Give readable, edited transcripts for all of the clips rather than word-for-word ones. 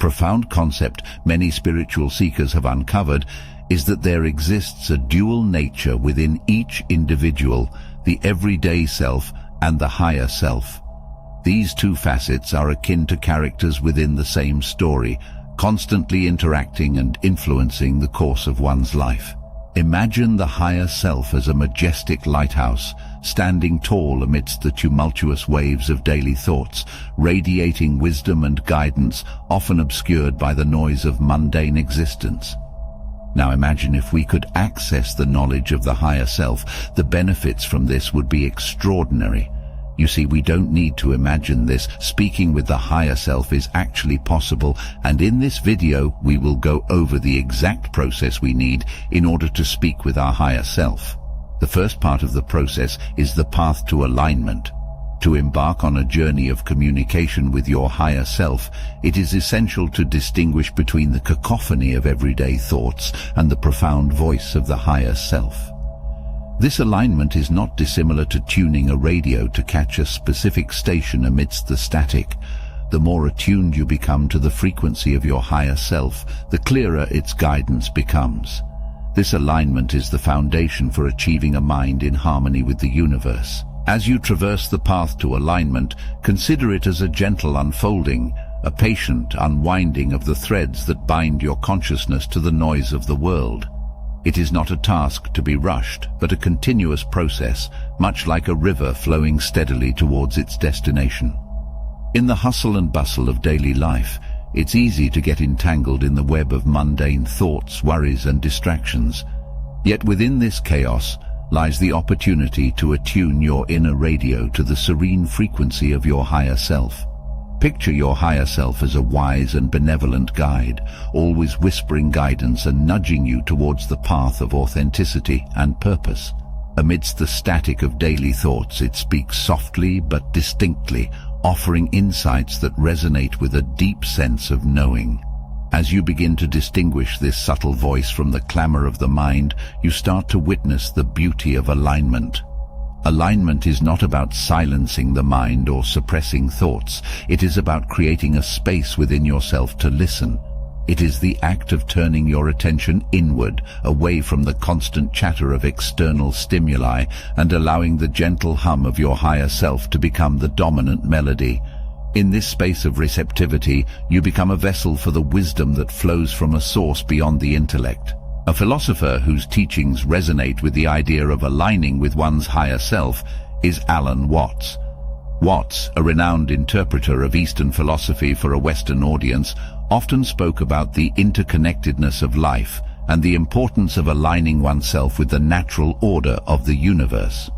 profound concept many spiritual seekers have uncovered is that there exists a dual nature within each individual, the everyday self and the higher self. These two facets are akin to characters within the same story, constantly interacting and influencing the course of one's life. Imagine the higher self as a majestic lighthouse, standing tall amidst the tumultuous waves of daily thoughts, radiating wisdom and guidance, often obscured by the noise of mundane existence. Now imagine if we could access the knowledge of the higher self. The benefits from this would be extraordinary. You see, we don't need to imagine this. Speaking with the higher self is actually possible, and in this video we will go over the exact process we need in order to speak with our higher self. The first part of the process is the path to alignment. To embark on a journey of communication with your higher self, it is essential to distinguish between the cacophony of everyday thoughts and the profound voice of the higher self. This alignment is not dissimilar to tuning a radio to catch a specific station amidst the static. The more attuned you become to the frequency of your higher self, the clearer its guidance becomes. This alignment is the foundation for achieving a mind in harmony with the universe. As you traverse the path to alignment, consider it as a gentle unfolding, a patient unwinding of the threads that bind your consciousness to the noise of the world. It is not a task to be rushed, but a continuous process, much like a river flowing steadily towards its destination. In the hustle and bustle of daily life, it's easy to get entangled in the web of mundane thoughts, worries and distractions. Yet within this chaos lies the opportunity to attune your inner radio to the serene frequency of your higher self. Picture your higher self as a wise and benevolent guide, always whispering guidance and nudging you towards the path of authenticity and purpose. Amidst the static of daily thoughts, it speaks softly but distinctly, offering insights that resonate with a deep sense of knowing. As you begin to distinguish this subtle voice from the clamor of the mind, you start to witness the beauty of alignment. Alignment is not about silencing the mind or suppressing thoughts. It is about creating a space within yourself to listen. It is the act of turning your attention inward, away from the constant chatter of external stimuli, and allowing the gentle hum of your higher self to become the dominant melody. In this space of receptivity, you become a vessel for the wisdom that flows from a source beyond the intellect. A philosopher whose teachings resonate with the idea of aligning with one's higher self is Alan Watts. Watts, a renowned interpreter of Eastern philosophy for a Western audience, often spoke about the interconnectedness of life and the importance of aligning oneself with the natural order of the universe.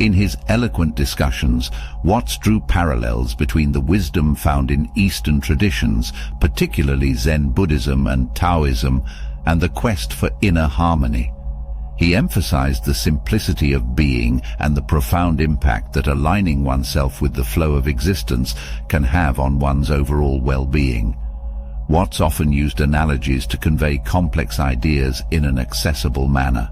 In his eloquent discussions, Watts drew parallels between the wisdom found in Eastern traditions, particularly Zen Buddhism and Taoism, and the quest for inner harmony. He emphasized the simplicity of being and the profound impact that aligning oneself with the flow of existence can have on one's overall well-being. Watts often used analogies to convey complex ideas in an accessible manner.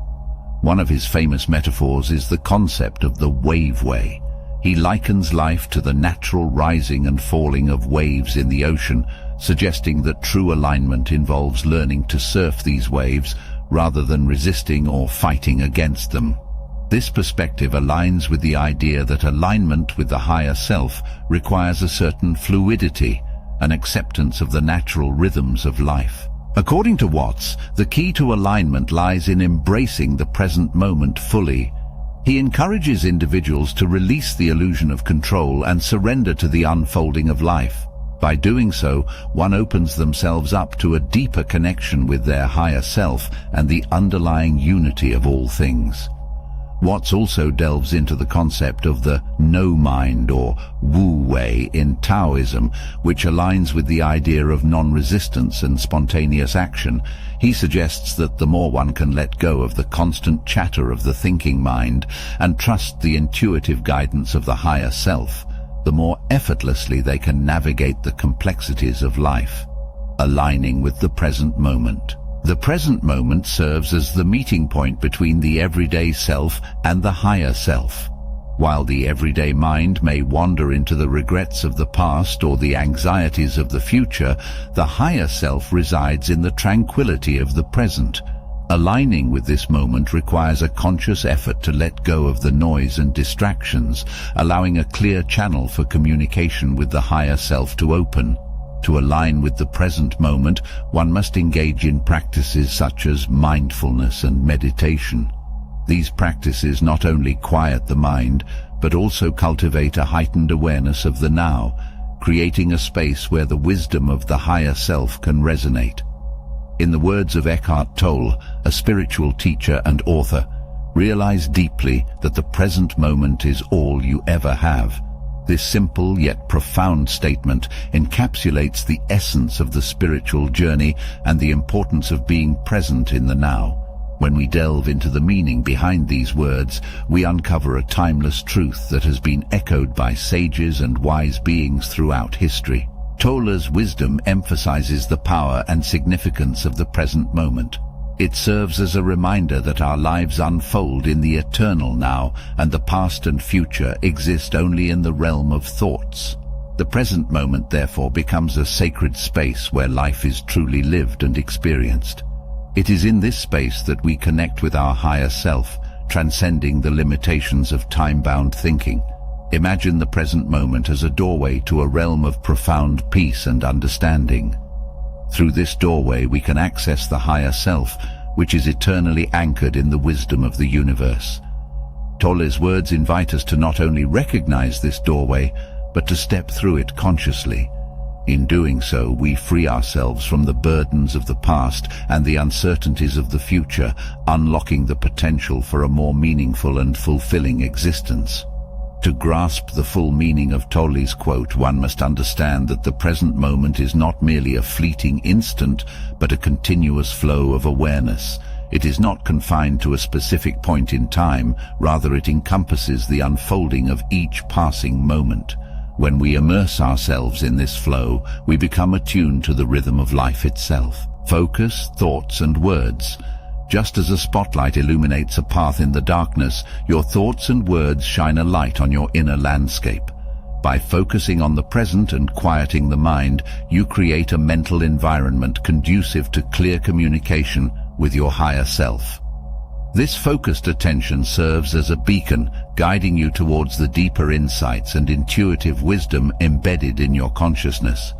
One of his famous metaphors is the concept of the waveway. He likens life to the natural rising and falling of waves in the ocean, suggesting that true alignment involves learning to surf these waves rather than resisting or fighting against them. This perspective aligns with the idea that alignment with the higher self requires a certain fluidity, an acceptance of the natural rhythms of life. According to Watts, the key to alignment lies in embracing the present moment fully. He encourages individuals to release the illusion of control and surrender to the unfolding of life. By doing so, one opens themselves up to a deeper connection with their higher self and the underlying unity of all things. Watts also delves into the concept of the no-mind or wu-wei in Taoism, which aligns with the idea of non-resistance and spontaneous action. He suggests that the more one can let go of the constant chatter of the thinking mind and trust the intuitive guidance of the higher self, the more effortlessly they can navigate the complexities of life, aligning with the present moment. The present moment serves as the meeting point between the everyday self and the higher self. While the everyday mind may wander into the regrets of the past or the anxieties of the future, the higher self resides in the tranquility of the present. Aligning with this moment requires a conscious effort to let go of the noise and distractions, allowing a clear channel for communication with the higher self to open. To align with the present moment, one must engage in practices such as mindfulness and meditation. These practices not only quiet the mind, but also cultivate a heightened awareness of the now, creating a space where the wisdom of the higher self can resonate. In the words of Eckhart Tolle, a spiritual teacher and author, realize deeply that the present moment is all you ever have. This simple yet profound statement encapsulates the essence of the spiritual journey and the importance of being present in the now. When we delve into the meaning behind these words, we uncover a timeless truth that has been echoed by sages and wise beings throughout history. Tolle's wisdom emphasizes the power and significance of the present moment. It serves as a reminder that our lives unfold in the eternal now, and the past and future exist only in the realm of thoughts. The present moment, therefore, becomes a sacred space where life is truly lived and experienced. It is in this space that we connect with our higher self, transcending the limitations of time-bound thinking. Imagine the present moment as a doorway to a realm of profound peace and understanding. Through this doorway we can access the higher self, which is eternally anchored in the wisdom of the universe. Tolle's words invite us to not only recognize this doorway, but to step through it consciously. In doing so, we free ourselves from the burdens of the past and the uncertainties of the future, unlocking the potential for a more meaningful and fulfilling existence. To grasp the full meaning of Tolle's quote, one must understand that the present moment is not merely a fleeting instant, but a continuous flow of awareness. It is not confined to a specific point in time, rather it encompasses the unfolding of each passing moment. When we immerse ourselves in this flow, we become attuned to the rhythm of life itself. Focus, thoughts and words. Just as a spotlight illuminates a path in the darkness, your thoughts and words shine a light on your inner landscape. By focusing on the present and quieting the mind, you create a mental environment conducive to clear communication with your higher self. This focused attention serves as a beacon, guiding you towards the deeper insights and intuitive wisdom embedded in your consciousness.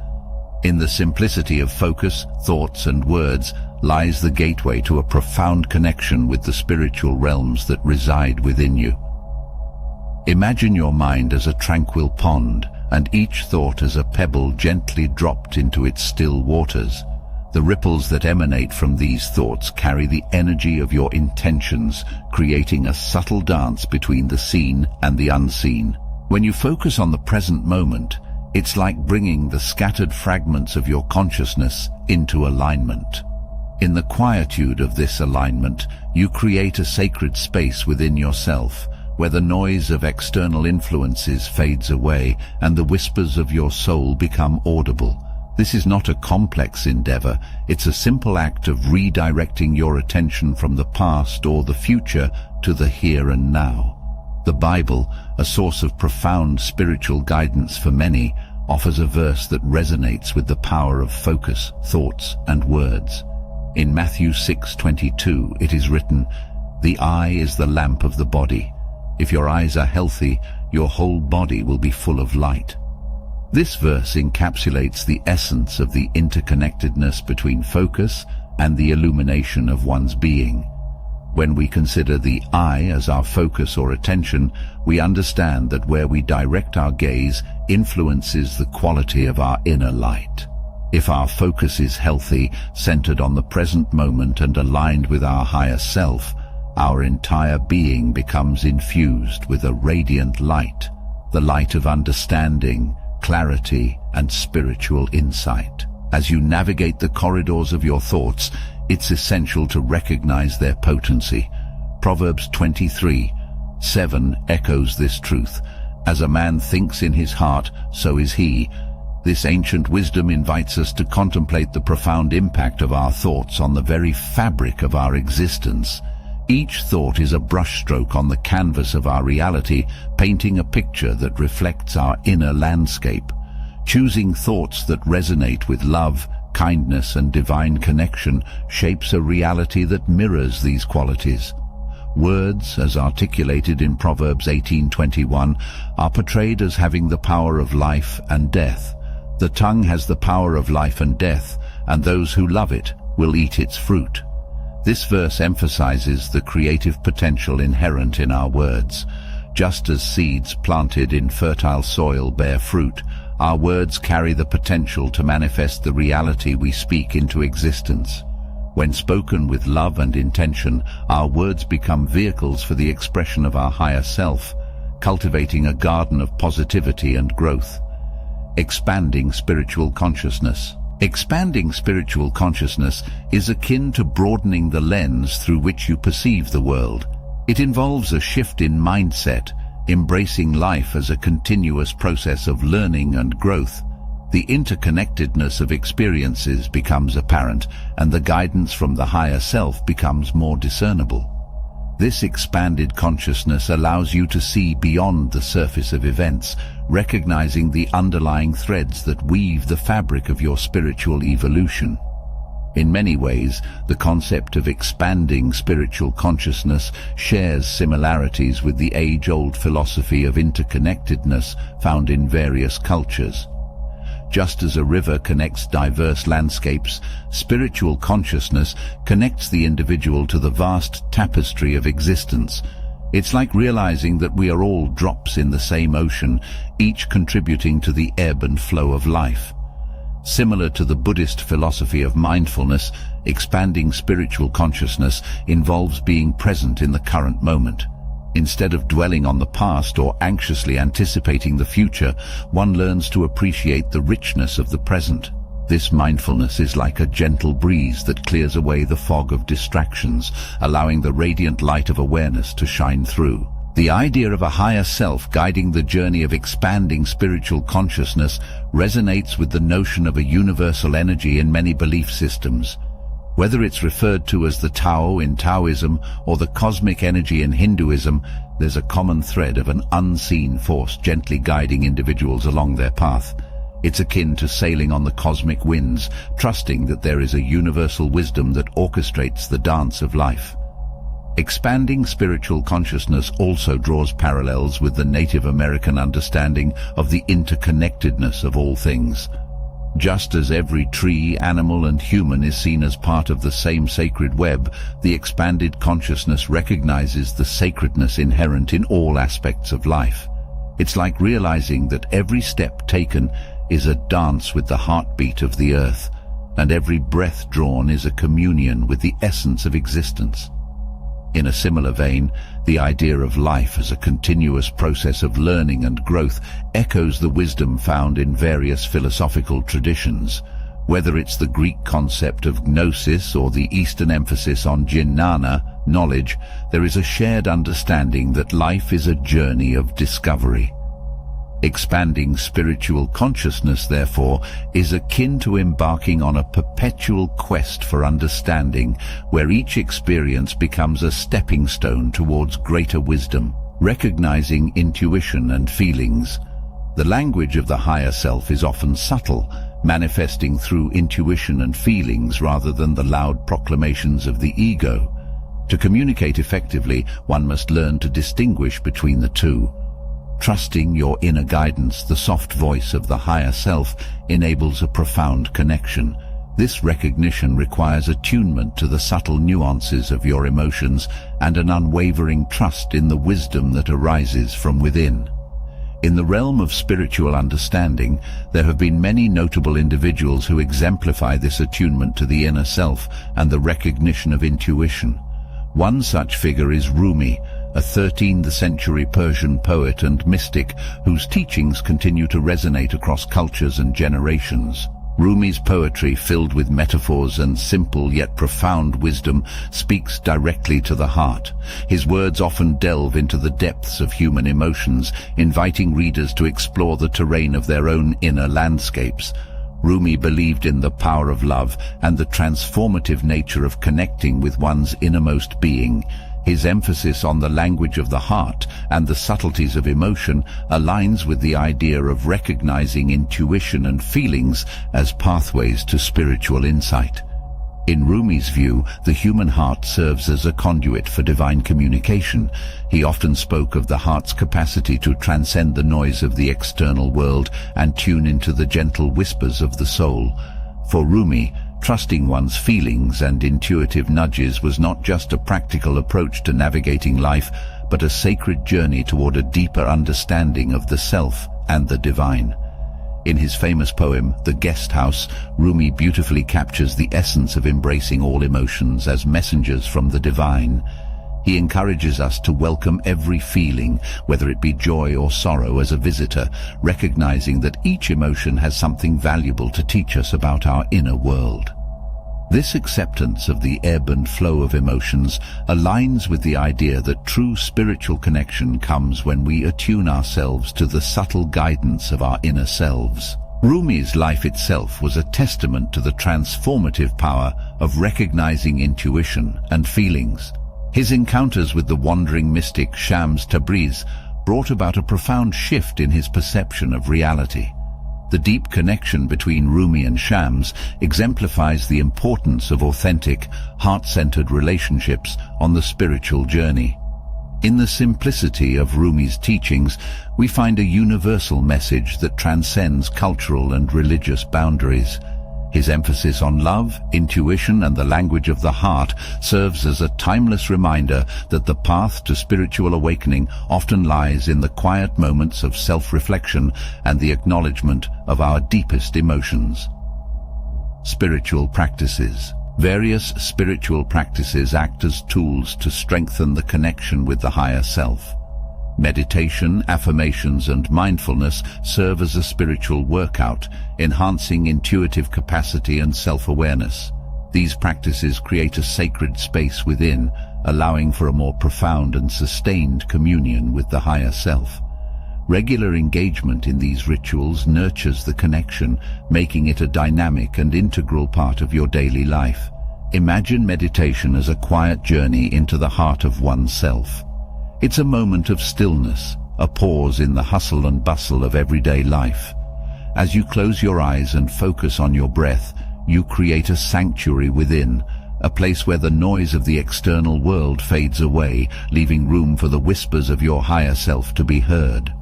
In the simplicity of focus, thoughts and words lies the gateway to a profound connection with the spiritual realms that reside within you. Imagine your mind as a tranquil pond, and each thought as a pebble gently dropped into its still waters. The ripples that emanate from these thoughts carry the energy of your intentions, creating a subtle dance between the seen and the unseen. When you focus on the present moment, it's like bringing the scattered fragments of your consciousness into alignment. In the quietude of this alignment, you create a sacred space within yourself, where the noise of external influences fades away and the whispers of your soul become audible. This is not a complex endeavor, it's a simple act of redirecting your attention from the past or the future to the here and now. The Bible, a source of profound spiritual guidance for many, offers a verse that resonates with the power of focus, thoughts, and words. In Matthew 6:22, it is written, "The eye is the lamp of the body. If your eyes are healthy, your whole body will be full of light." This verse encapsulates the essence of the interconnectedness between focus and the illumination of one's being. When we consider the eye as our focus or attention, we understand that where we direct our gaze influences the quality of our inner light. If our focus is healthy, centered on the present moment and aligned with our higher self, our entire being becomes infused with a radiant light, the light of understanding, clarity, and spiritual insight. As you navigate the corridors of your thoughts, it's essential to recognize their potency. Proverbs 23:7 echoes this truth. As a man thinks in his heart, so is he. This ancient wisdom invites us to contemplate the profound impact of our thoughts on the very fabric of our existence. Each thought is a brushstroke on the canvas of our reality, painting a picture that reflects our inner landscape. Choosing thoughts that resonate with love, kindness and divine connection shapes a reality that mirrors these qualities. Words, as articulated in Proverbs 18:21, are portrayed as having the power of life and death. The tongue has the power of life and death, and those who love it will eat its fruit. This verse emphasizes the creative potential inherent in our words. Just as seeds planted in fertile soil bear fruit, our words carry the potential to manifest the reality we speak into existence. When spoken with love and intention, our words become vehicles for the expression of our higher self, cultivating a garden of positivity and growth. Expanding spiritual consciousness. Expanding spiritual consciousness is akin to broadening the lens through which you perceive the world. It involves a shift in mindset, embracing life as a continuous process of learning and growth. The interconnectedness of experiences becomes apparent, and the guidance from the higher self becomes more discernible. This expanded consciousness allows you to see beyond the surface of events, recognizing the underlying threads that weave the fabric of your spiritual evolution. In many ways, the concept of expanding spiritual consciousness shares similarities with the age-old philosophy of interconnectedness found in various cultures. Just as a river connects diverse landscapes, spiritual consciousness connects the individual to the vast tapestry of existence. It's like realizing that we are all drops in the same ocean, each contributing to the ebb and flow of life. Similar to the Buddhist philosophy of mindfulness, expanding spiritual consciousness involves being present in the current moment. Instead of dwelling on the past or anxiously anticipating the future, one learns to appreciate the richness of the present. This mindfulness is like a gentle breeze that clears away the fog of distractions, allowing the radiant light of awareness to shine through. The idea of a higher self guiding the journey of expanding spiritual consciousness resonates with the notion of a universal energy in many belief systems. Whether it's referred to as the Tao in Taoism or the cosmic energy in Hinduism, there's a common thread of an unseen force gently guiding individuals along their path. It's akin to sailing on the cosmic winds, trusting that there is a universal wisdom that orchestrates the dance of life. Expanding spiritual consciousness also draws parallels with the Native American understanding of the interconnectedness of all things. Just as every tree, animal and human is seen as part of the same sacred web, the expanded consciousness recognizes the sacredness inherent in all aspects of life. It's like realizing that every step taken is a dance with the heartbeat of the earth, and every breath drawn is a communion with the essence of existence. In a similar vein, the idea of life as a continuous process of learning and growth echoes the wisdom found in various philosophical traditions. Whether it's the Greek concept of gnosis or the Eastern emphasis on jnana, knowledge, there is a shared understanding that life is a journey of discovery. Expanding spiritual consciousness, therefore, is akin to embarking on a perpetual quest for understanding, where each experience becomes a stepping stone towards greater wisdom. Recognizing intuition and feelings. The language of the higher self is often subtle, manifesting through intuition and feelings rather than the loud proclamations of the ego. To communicate effectively, one must learn to distinguish between the two. Trusting your inner guidance, the soft voice of the higher self enables a profound connection. This recognition requires attunement to the subtle nuances of your emotions and an unwavering trust in the wisdom that arises from within. In the realm of spiritual understanding, there have been many notable individuals who exemplify this attunement to the inner self and the recognition of intuition. One such figure is Rumi, a 13th century Persian poet and mystic whose teachings continue to resonate across cultures and generations. Rumi's poetry, filled with metaphors and simple yet profound wisdom, speaks directly to the heart. His words often delve into the depths of human emotions, inviting readers to explore the terrain of their own inner landscapes. Rumi believed in the power of love and the transformative nature of connecting with one's innermost being. His emphasis on the language of the heart and the subtleties of emotion aligns with the idea of recognizing intuition and feelings as pathways to spiritual insight. In Rumi's view, the human heart serves as a conduit for divine communication. He often spoke of the heart's capacity to transcend the noise of the external world and tune into the gentle whispers of the soul. For Rumi, trusting one's feelings and intuitive nudges was not just a practical approach to navigating life, but a sacred journey toward a deeper understanding of the self and the divine. In his famous poem, The Guest House, Rumi beautifully captures the essence of embracing all emotions as messengers from the divine. He encourages us to welcome every feeling, whether it be joy or sorrow, as a visitor, recognizing that each emotion has something valuable to teach us about our inner world. This acceptance of the ebb and flow of emotions aligns with the idea that true spiritual connection comes when we attune ourselves to the subtle guidance of our inner selves. Rumi's life itself was a testament to the transformative power of recognizing intuition and feelings. His encounters with the wandering mystic Shams Tabriz brought about a profound shift in his perception of reality. The deep connection between Rumi and Shams exemplifies the importance of authentic, heart-centered relationships on the spiritual journey. In the simplicity of Rumi's teachings, we find a universal message that transcends cultural and religious boundaries. His emphasis on love, intuition, and the language of the heart serves as a timeless reminder that the path to spiritual awakening often lies in the quiet moments of self-reflection and the acknowledgement of our deepest emotions. Spiritual practices. Various spiritual practices act as tools to strengthen the connection with the higher self. Meditation, affirmations, and mindfulness serve as a spiritual workout, enhancing intuitive capacity and self-awareness. These practices create a sacred space within, allowing for a more profound and sustained communion with the higher self. Regular engagement in these rituals nurtures the connection, making it a dynamic and integral part of your daily life. Imagine meditation as a quiet journey into the heart of oneself. It's a moment of stillness, a pause in the hustle and bustle of everyday life. As you close your eyes and focus on your breath, you create a sanctuary within, a place where the noise of the external world fades away, leaving room for the whispers of your higher self to be heard.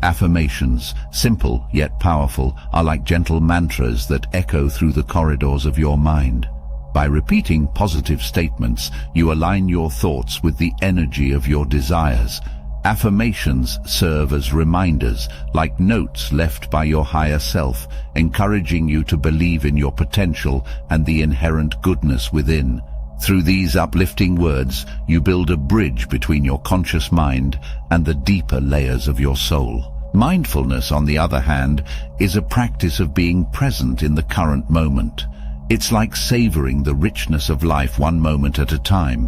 Affirmations, simple yet powerful, are like gentle mantras that echo through the corridors of your mind. By repeating positive statements, you align your thoughts with the energy of your desires. Affirmations serve as reminders, like notes left by your higher self, encouraging you to believe in your potential and the inherent goodness within. Through these uplifting words, you build a bridge between your conscious mind and the deeper layers of your soul. Mindfulness, on the other hand, is a practice of being present in the current moment. It's like savoring the richness of life one moment at a time.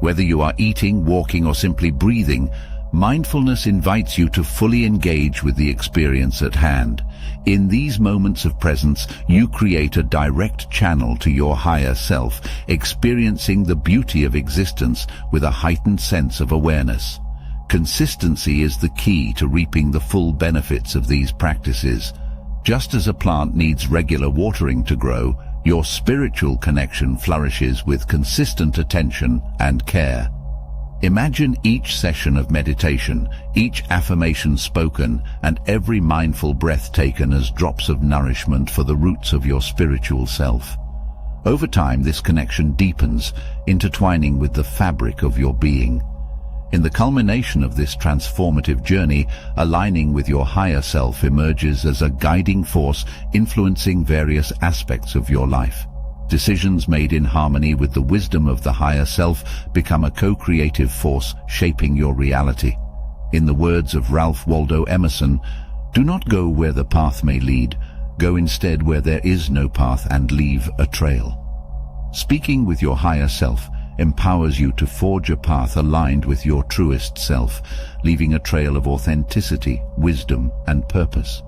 Whether you are eating, walking, or simply breathing, mindfulness invites you to fully engage with the experience at hand. In these moments of presence, you create a direct channel to your higher self, experiencing the beauty of existence with a heightened sense of awareness. Consistency is the key to reaping the full benefits of these practices. Just as a plant needs regular watering to grow, your spiritual connection flourishes with consistent attention and care. Imagine each session of meditation, each affirmation spoken, and every mindful breath taken as drops of nourishment for the roots of your spiritual self. Over time, this connection deepens, intertwining with the fabric of your being. In the culmination of this transformative journey, aligning with your higher self emerges as a guiding force influencing various aspects of your life. Decisions made in harmony with the wisdom of the higher self become a co-creative force shaping your reality. In the words of Ralph Waldo Emerson, "Do not go where the path may lead. Go instead where there is no path and leave a trail." Speaking with your higher self empowers you to forge a path aligned with your truest self, leaving a trail of authenticity, wisdom, and purpose.